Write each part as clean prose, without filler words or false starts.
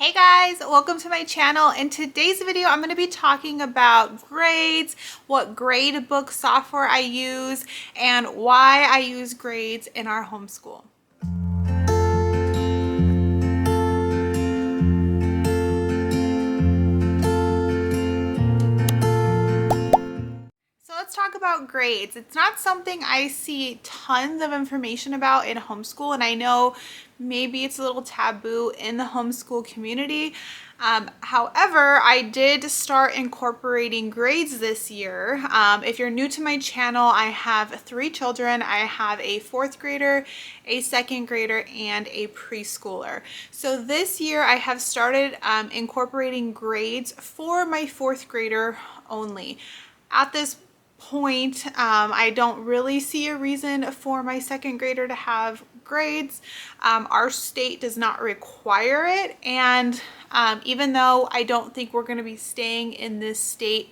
Hey guys, welcome to my channel. In today's video, I'm going to be talking about grades, what Gradebook software I use, and why I use grades in our homeschool. So let's talk about grades. It's not something I see tons of information about in homeschool, and I know maybe it's a little taboo in the homeschool community. However, I did start incorporating grades this year. If you're new to my channel, I have 3 children. I have a 4th grader, a 2nd grader, and a preschooler. So this year I have started incorporating grades for my 4th grader only. At this point, I don't really see a reason for my 2nd grader to have grades. Our state does not require it, and even though I don't think we're going to be staying in this state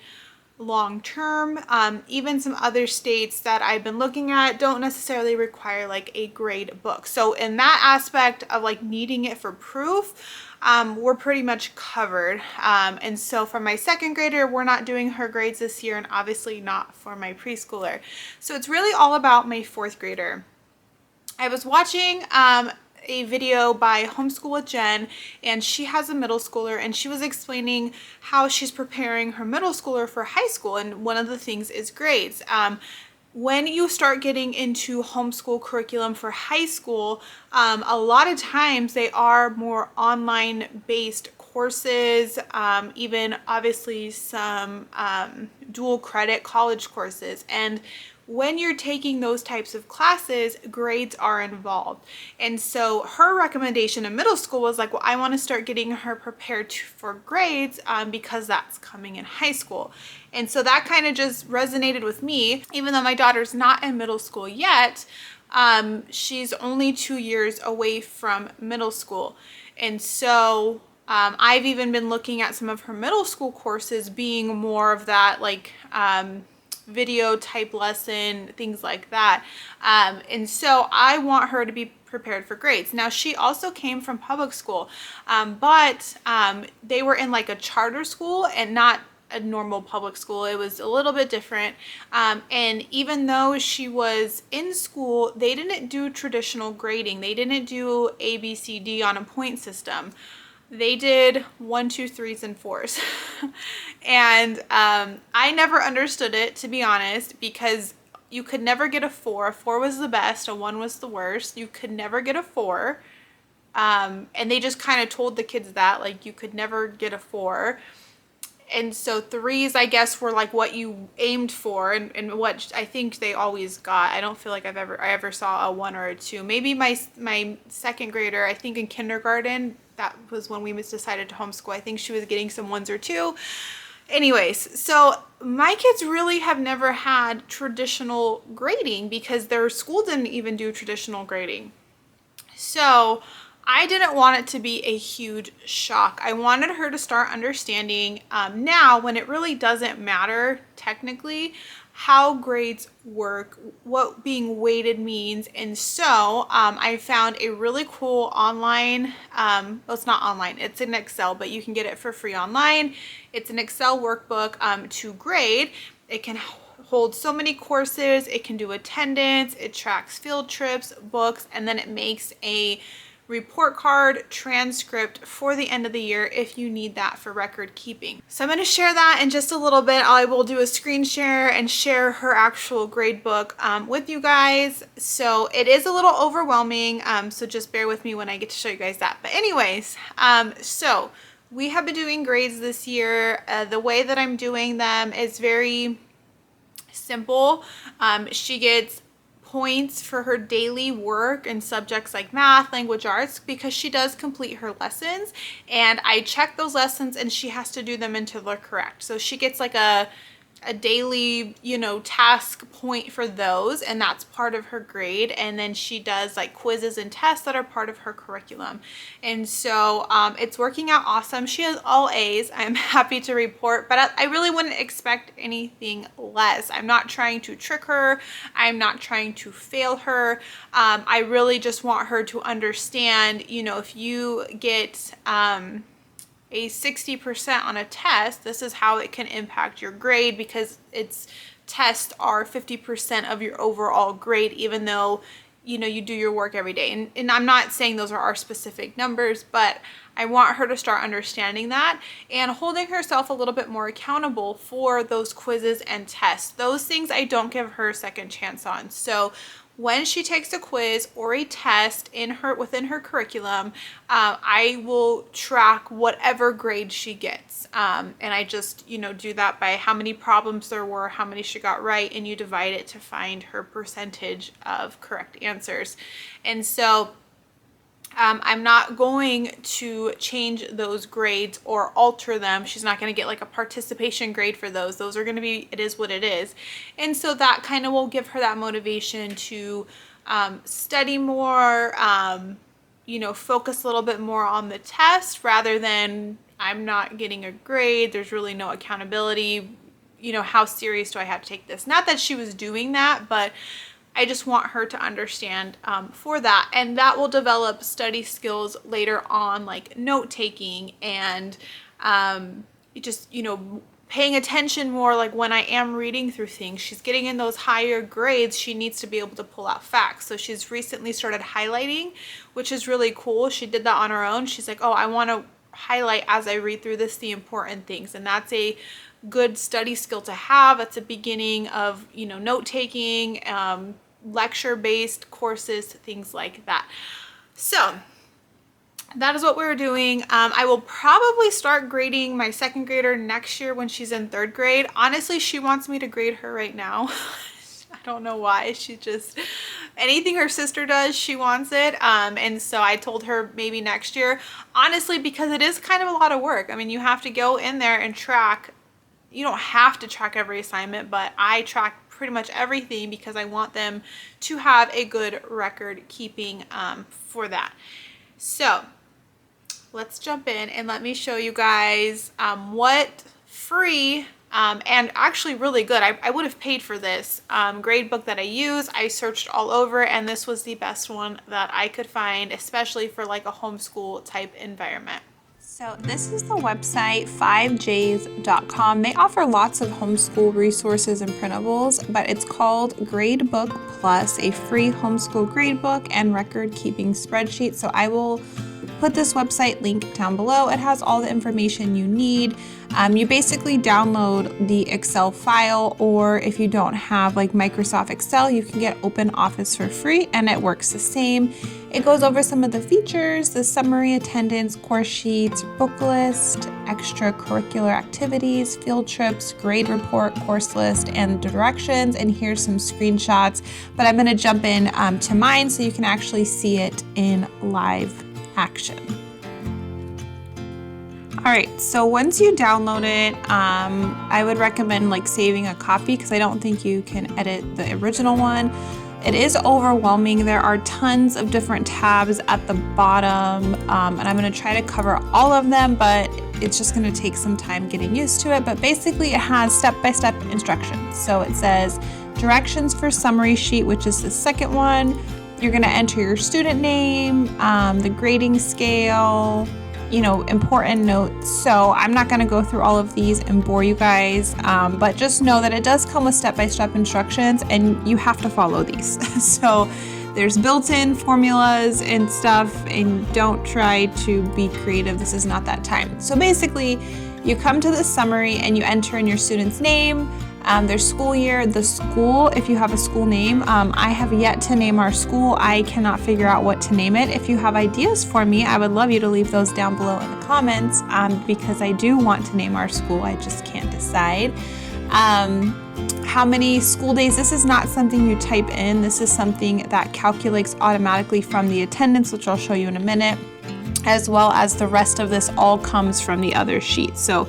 long term, even some other states that I've been looking at don't necessarily require like a grade book. So in that aspect of like needing it for proof, we're pretty much covered. And so for my 2nd grader, we're not doing her grades this year, and obviously not for my preschooler. So it's really all about my 4th grader. I was watching a video by Homeschool with Jen, and she has a middle schooler, and she was explaining how she's preparing her middle schooler for high school, and one of the things is grades. When you start getting into homeschool curriculum for high school, a lot of times they are more online based courses, even obviously some dual credit college courses. And when you're taking those types of classes, grades are involved. And so her recommendation in middle school was like, well, I want to start getting her prepared for grades because that's coming in high school. And so that kind of just resonated with me, even though my daughter's not in middle school yet. She's only 2 years away from middle school. And so I've even been looking at some of her middle school courses being more of that like video type lesson, things like that. And so I want her to be prepared for grades. Now, she also came from public school, but they were in like a charter school and not a normal public school. It was a little bit different. And even though she was in school, they didn't do traditional grading. They didn't do A, B, C, D on a point system. They did 1, 2, 3s, and 4s. And I never understood it, to be honest, because you could never get a 4. A 4 was the best, a 1 was the worst. You could never get a 4. And they just kind of told the kids that, like, you could never get a 4. And so 3s, I guess, were like what you aimed for, and what I think they always got. I don't feel like I ever saw a 1 or a 2. Maybe my 2nd grader, I think in kindergarten, that was when we decided to homeschool. I think she was getting some 1s or 2. Anyways, so my kids really have never had traditional grading because their school didn't even do traditional grading. So I didn't want it to be a huge shock. I wanted her to start understanding now, when it really doesn't matter technically, how grades work, what being weighted means. And so I found a really cool online, well, it's not online, it's in Excel, but you can get it for free online. It's an Excel workbook to grade. It can hold so many courses, it can do attendance, it tracks field trips, books, and then it makes a report card transcript for the end of the year if you need that for record keeping. So I'm going to share that in just a little bit. I will do a screen share and share her actual grade book with you guys. So it is a little overwhelming, so just bear with me when I get to show you guys that. But anyways, so we have been doing grades this year. The way that I'm doing them is very simple. She gets points for her daily work and subjects like math, language arts, because she does complete her lessons, and I check those lessons and she has to do them until they're correct. So she gets like a daily, task point for those, and that's part of her grade. And then she does like quizzes and tests that are part of her curriculum. And so it's working out awesome. She has all A's. I'm happy to report, but I really wouldn't expect anything less. I'm not trying to trick her. I'm not trying to fail her. I really just want her to understand, if you get a 60% on a test, this is how it can impact your grade, because its tests are 50% of your overall grade, even though you do your work every day. And I'm not saying those are our specific numbers, but I want her to start understanding that and holding herself a little bit more accountable for those quizzes and tests. Those things I don't give her a second chance on. So when she takes a quiz or a test within her curriculum, I will track whatever grade she gets. And I just, do that by how many problems there were, how many she got right, and you divide it to find her percentage of correct answers. And so I'm not going to change those grades or alter them. She's not going to get like a participation grade for those. Those are going to be, it is what it is. And so that kind of will give her that motivation to study more, focus a little bit more on the test rather than I'm not getting a grade. There's really no accountability. How serious do I have to take this? Not that she was doing that, but I just want her to understand for that. And that will develop study skills later on, like note taking and just, paying attention more. Like when I am reading through things, she's getting in those higher grades, she needs to be able to pull out facts. So she's recently started highlighting, which is really cool. She did that on her own. She's like, oh, I want to highlight as I read through this the important things. And that's a good study skill to have. It's a beginning of, note taking, lecture-based courses, things like that. So that is what we're doing. I will probably start grading my second grader next year when she's in third grade. Honestly, she wants me to grade her right now. I don't know why. She just, anything her sister does, she wants it. And so I told her maybe next year, honestly, because it is kind of a lot of work. I mean, you have to go in there and track. You don't have to track every assignment, but I track pretty much everything because I want them to have a good record keeping for that. So let's jump in and let me show you guys what free and actually really good, I would have paid for this Gradebook that I use. I searched all over and this was the best one that I could find, especially for like a homeschool type environment. So this is the website 5js.com. They offer lots of homeschool resources and printables, but it's called Gradebook Plus, a free homeschool gradebook and record keeping spreadsheet. So I will put this website link down below. It has all the information you need. You basically download the Excel file, or if you don't have like Microsoft Excel, you can get OpenOffice for free and it works the same. It goes over some of the features, the summary, attendance, course sheets, book list, extracurricular activities, field trips, grade report, course list, and directions. And here's some screenshots, but I'm going to jump in to mine so you can actually see it in live action. All right, so once you download it, I would recommend like saving a copy because I don't think you can edit the original one. It is overwhelming. There are tons of different tabs at the bottom, and I'm going to try to cover all of them, but it's just going to take some time getting used to it. But basically it has step-by-step instructions. So it says directions for summary sheet, which is the second one. You're going to enter your student name, the grading scale, important notes. So I'm not going to go through all of these and bore you guys, but just know that it does come with step-by-step instructions and you have to follow these. So there's built-in formulas and stuff, and don't try to be creative. This is not that time. So basically you come to the summary and you enter in your student's name, their school year, the school, if you have a school name. I have yet to name our school. I cannot figure out what to name it. If you have ideas for me, I would love you to leave those down below in the comments, because I do want to name our school. I just can't decide. How many school days? This is not something you type in. This is something that calculates automatically from the attendance, which I'll show you in a minute, as well as the rest of this all comes from the other sheet. So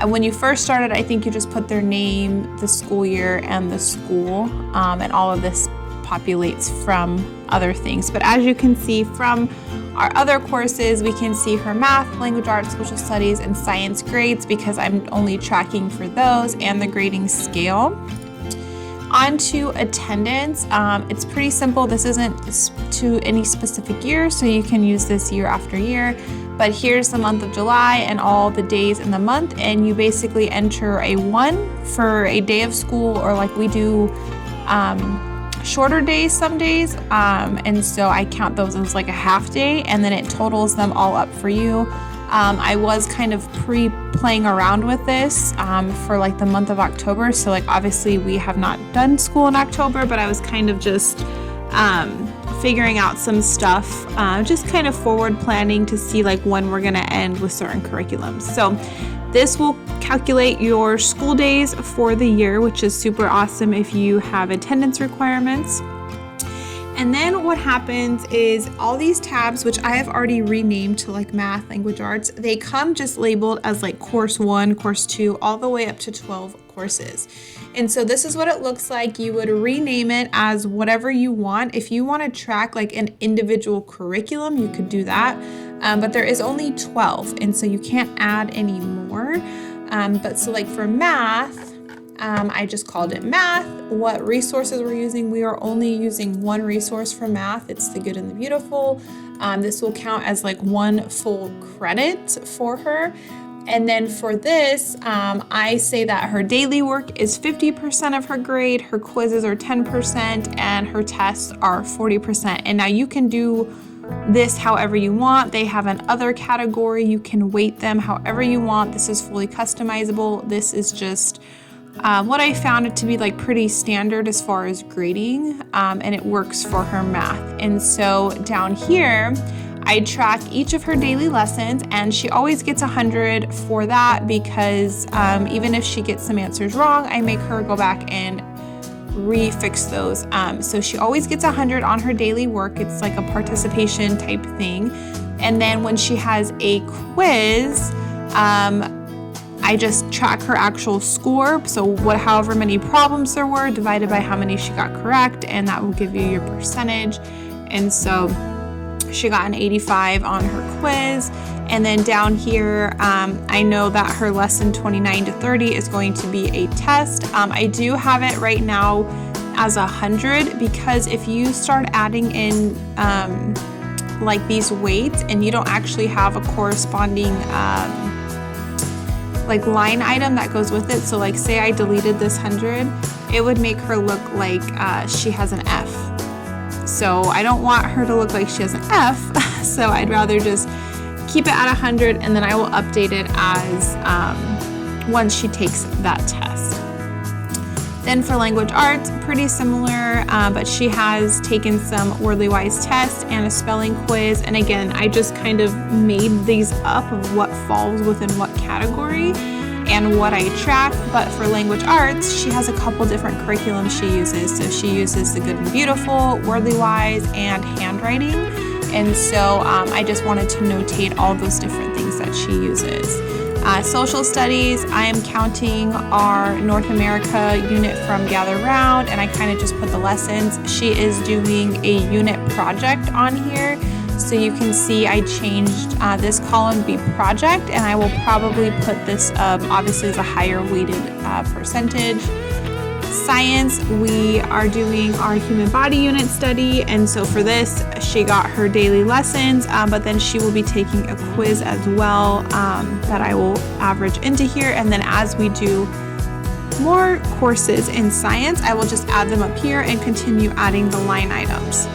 when you first started, I think you just put their name, the school year, and the school, and all of this populates from other things. But as you can see from our other courses, we can see her math, language arts, social studies, and science grades because I'm only tracking for those, and the grading scale. On to attendance. It's pretty simple. This isn't to any specific year, so you can use this year after year. But here's the month of July and all the days in the month, and you basically enter a 1 for a day of school, or like we do shorter days some days, and so I count those as like a half day, and then it totals them all up for you. I was kind of playing around with this for like the month of October, so like obviously we have not done school in October, but I was kind of just figuring out some stuff, just kind of forward planning to see like when we're gonna end with certain curriculums. So this will calculate your school days for the year, which is super awesome if you have attendance requirements. And then what happens is all these tabs, which I have already renamed to like math, language arts, they come just labeled as like course 1, course 2, all the way up to 12 courses. And so this is what it looks like. You would rename it as whatever you want. If you want to track like an individual curriculum, you could do that. But there is only 12, and so you can't add any more. But so like for math, I just called it math. What resources we're using, we are only using one resource for math. It's The Good and the Beautiful. This will count as like 1 full credit for her. And then for this, I say that her daily work is 50% of her grade, her quizzes are 10%, and her tests are 40%. And now you can do this however you want. They have an other category. You can weight them however you want. This is fully customizable. This is just what I found it to be like pretty standard as far as grading, and it works for her math. And so down here, I track each of her daily lessons, and she always gets 100 for that because even if she gets some answers wrong, I make her go back and refix those. So she always gets 100 on her daily work. It's like a participation type thing. And then when she has a quiz, I just track her actual score. So however many problems there were divided by how many she got correct, and that will give you your percentage. And so she got an 85 on her quiz. And then down here, I know that her lesson 29 to 30 is going to be a test. I do have it right now as 100 because if you start adding in like these weights and you don't actually have a corresponding like line item that goes with it. So like say I deleted this 100, it would make her look like she has an F. So I don't want her to look like she has an F. So I'd rather just keep it at 100, and then I will update it as once she takes that test. Then for language arts, pretty similar, but she has taken some Wordly Wise tests and a spelling quiz. And again, I just kind of made these up of what falls within what category and what I track. But for language arts, she has a couple different curriculums she uses. So she uses The Good and Beautiful, Wordly Wise, and handwriting. And so I just wanted to notate all those different things that she uses. Social studies, I am counting our North America unit from Gather Round, and I kind of just put the lessons. She is doing a unit project on here. So you can see I changed this column to be project, and I will probably put this obviously as a higher weighted percentage. Science, we are doing our human body unit study, and so for this she got her daily lessons, but then she will be taking a quiz as well that I will average into here. And then as we do more courses in science, I will just add them up here and continue adding the line items.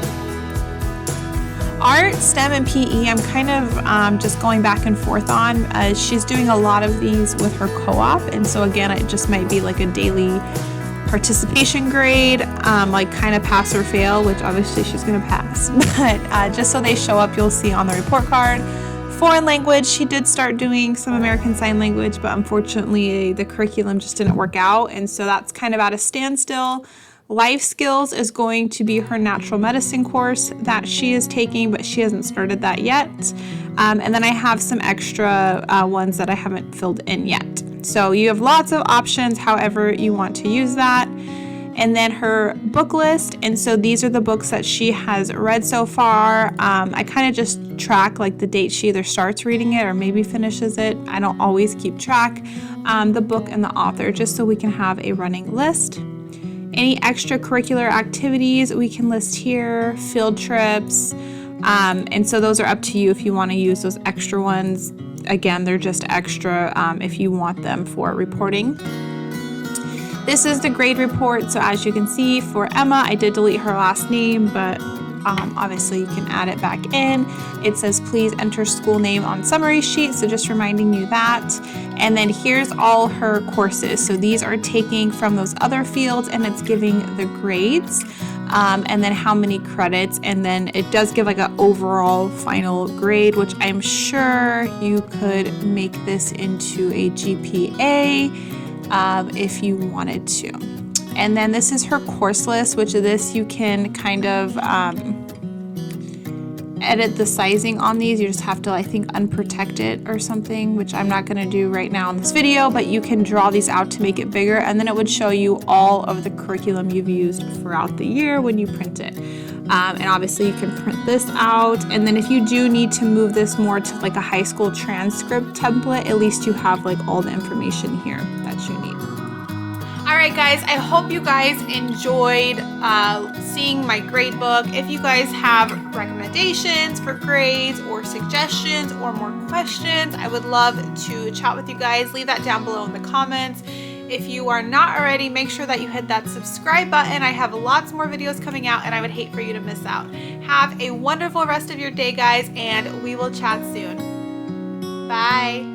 Art, STEM, and PE, I'm kind of just going back and forth on. She's doing a lot of these with her co-op, and so again, it just might be like a daily participation grade, like kind of pass or fail, which obviously she's going to pass. But just so they show up, you'll see on the report card. Foreign language, she did start doing some American Sign Language, but unfortunately the curriculum just didn't work out, and so that's kind of at a standstill. Life skills is going to be her natural medicine course that she is taking, but she hasn't started that yet. And then I have some extra ones that I haven't filled in yet. So you have lots of options however you want to use that. And then her book list, and so these are the books that she has read so far. I kind of just track like the date she either starts reading it or maybe finishes it. I don't always keep track. The book and the author, just so we can have a running list. Any extracurricular activities we can list here, field trips, And so those are up to you if you want to use those extra ones. Again, they're just extra if you want them for reporting. This is the grade report. So as you can see for Emma, I did delete her last name, but obviously you can add it back in. It says please enter school name on summary sheet, so just reminding you that. And then here's all her courses. So these are taking from those other fields and it's giving the grades and then how many credits, and then it does give like an overall final grade, which I'm sure you could make this into a GPA if you wanted to. And then this is her course list, which of this you can kind of edit the sizing on these. You just have to, I think, unprotect it or something, which I'm not going to do right now in this video, but you can draw these out to make it bigger, and then it would show you all of the curriculum you've used throughout the year when you print it. And obviously you can print this out, and then if you do need to move this more to like a high school transcript template, at least you have like all the information here that you need. All right, guys, I hope you guys enjoyed seeing my grade book. If you guys have recommendations for grades or suggestions or more questions, I would love to chat with you guys. Leave that down below in the comments. If you are not already, make sure that you hit that subscribe button. I have lots more videos coming out and I would hate for you to miss out. Have a wonderful rest of your day, guys, and we will chat soon. Bye.